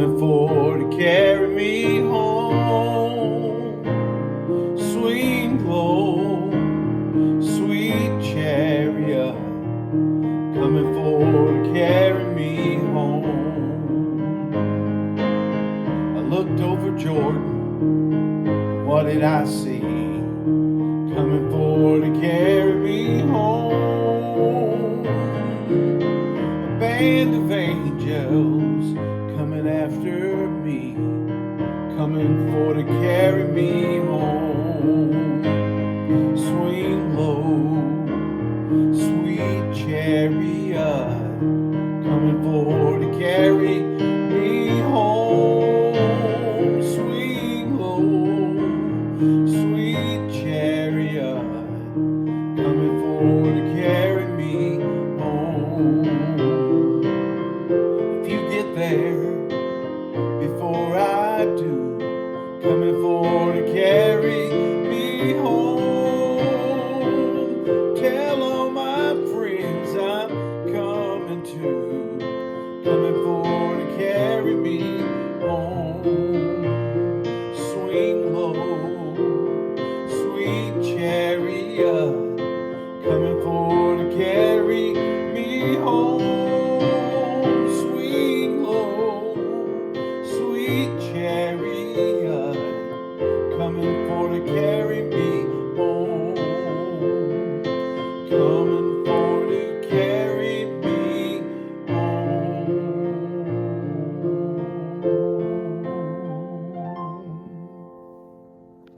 coming for to carry me home. Swing low, sweet chariot, coming for to carry me home. I looked over Jordan, what did I see? Coming for to carry me home. A band of angels coming after me, coming for to carry me home. Swing low, sweet chariot, coming for to carry me home. Swing low, sweet chariot, coming for to carry me home. If you get there before I do, coming for to carry me home. Tell all my friends I'm coming too, coming for to carry me home. Swing low,